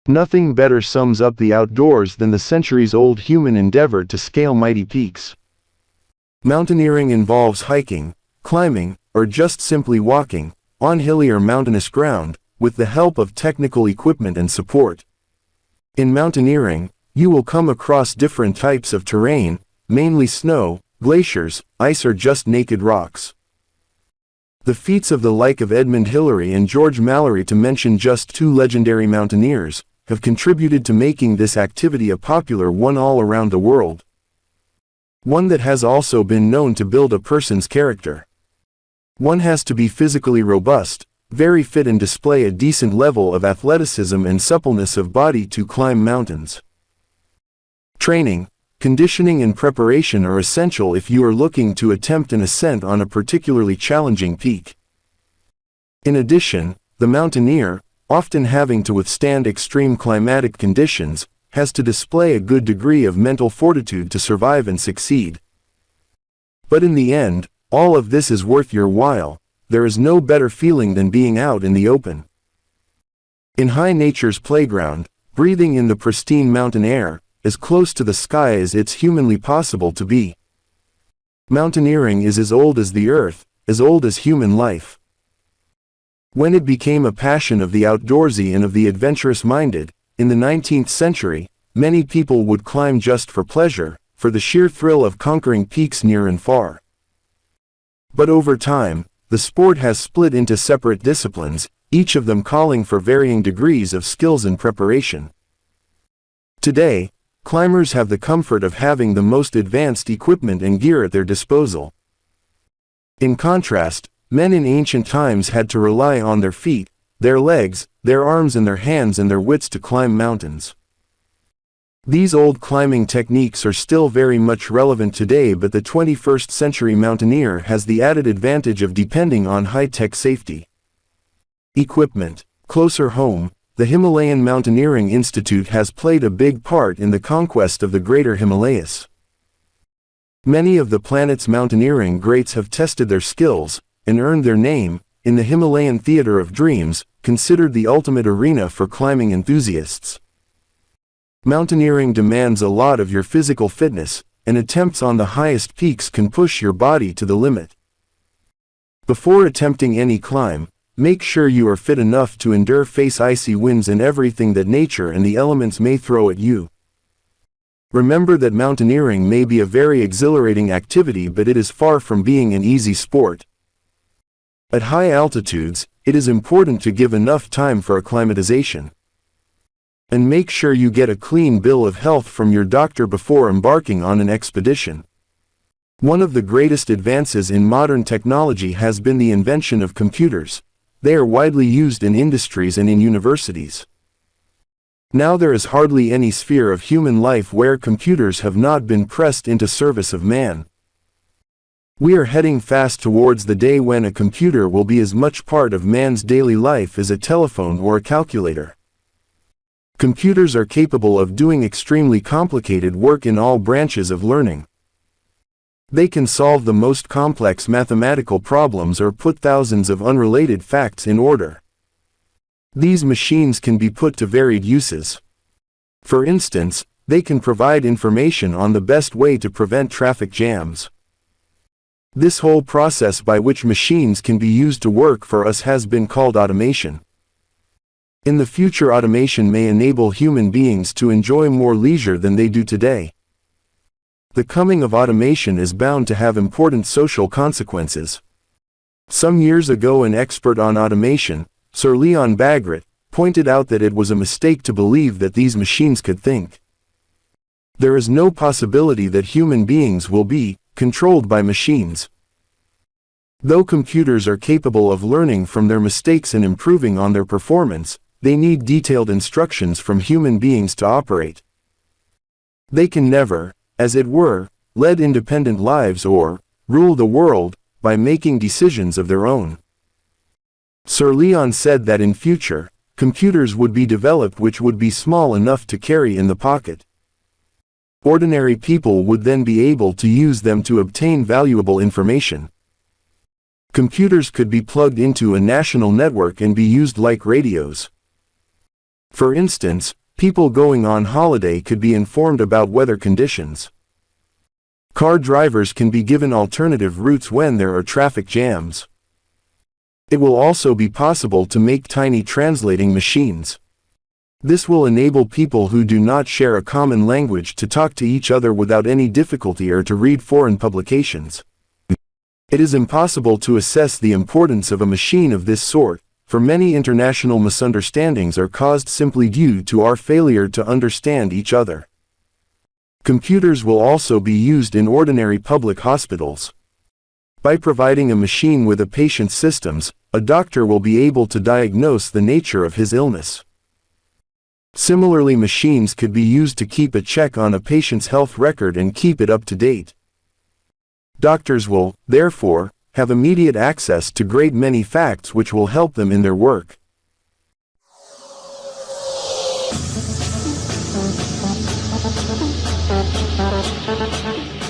Nothing better sums up the outdoors than the centuries-old human endeavor to scale mighty peaks. Mountaineering involves hiking, climbing, or just simply walking, on hilly or mountainous ground, with the help of technical equipment and support. In mountaineering, you will come across different types of terrain, mainly snow, glaciers, ice or just naked rocks. The feats of the like of Edmund Hillary and George Mallory, to mention just two legendary mountaineers, have contributed to making this activity a popular one all around the world. One that has also been known to build a person's character. One has to be physically robust, very fit and display a decent level of athleticism and suppleness of body to climb mountains. Training, conditioning and preparation are essential if you are looking to attempt an ascent on a particularly challenging peak. In addition, the mountaineer, often having to withstand extreme climatic conditions, has to display a good degree of mental fortitude to survive and succeed. But in the end, all of this is worth your while. There is no better feeling than being out in the open. In high nature's playground, breathing in the pristine mountain air, as close to the sky as it's humanly possible to be. Mountaineering is as old as the earth, as old as human life. When it became a passion of the outdoorsy and of the adventurous-minded, in the 19th century, many people would climb just for pleasure, for the sheer thrill of conquering peaks near and far. But over time, the sport has split into separate disciplines, each of them calling for varying degrees of skills and preparation. Today, climbers have the comfort of having the most advanced equipment and gear at their disposal. In contrast, men in ancient times had to rely on their feet, their legs, their arms and their hands and their wits to climb mountains. These old climbing techniques are still very much relevant today, but the 21st century mountaineer has the added advantage of depending on high-tech safety. Equipment. Closer home, the Himalayan Mountaineering Institute has played a big part in the conquest of the Greater Himalayas. Many of the planet's mountaineering greats have tested their skills, and earned their name, in the Himalayan Theater of Dreams, considered the ultimate arena for climbing enthusiasts. Mountaineering demands a lot of your physical fitness, and attempts on the highest peaks can push your body to the limit. Before attempting any climb, make sure you are fit enough to face icy winds and everything that nature and the elements may throw at you. Remember that mountaineering may be a very exhilarating activity, but it is far from being an easy sport. At high altitudes, it is important to give enough time for acclimatization. And make sure you get a clean bill of health from your doctor before embarking on an expedition. One of the greatest advances in modern technology has been the invention of computers. They are widely used in industries and in universities. Now there is hardly any sphere of human life where computers have not been pressed into service of man. We are heading fast towards the day when a computer will be as much part of man's daily life as a telephone or a calculator. Computers are capable of doing extremely complicated work in all branches of learning. They can solve the most complex mathematical problems or put thousands of unrelated facts in order. These machines can be put to varied uses. For instance, they can provide information on the best way to prevent traffic jams. This whole process by which machines can be used to work for us has been called automation. In the future, automation may enable human beings to enjoy more leisure than they do today. The coming of automation is bound to have important social consequences. Some years ago, an expert on automation, Sir Leon Bagrat, pointed out that it was a mistake to believe that these machines could think. There is no possibility that human beings will be controlled by machines. Though computers are capable of learning from their mistakes and improving on their performance, they need detailed instructions from human beings to operate. They can never, as it were, lead independent lives or rule the world by making decisions of their own. Sir Leon said that in future, computers would be developed which would be small enough to carry in the pocket. Ordinary people would then be able to use them to obtain valuable information. Computers could be plugged into a national network and be used like radios. For instance, people going on holiday could be informed about weather conditions. Car drivers can be given alternative routes when there are traffic jams. It will also be possible to make tiny translating machines. This will enable people who do not share a common language to talk to each other without any difficulty or to read foreign publications. It is impossible to assess the importance of a machine of this sort, for many international misunderstandings are caused simply due to our failure to understand each other. Computers will also be used in ordinary public hospitals. By providing a machine with a patient's systems, a doctor will be able to diagnose the nature of his illness. Similarly, machines could be used to keep a check on a patient's health record and keep it up to date. Doctors will, therefore, have immediate access to great many facts which will help them in their work.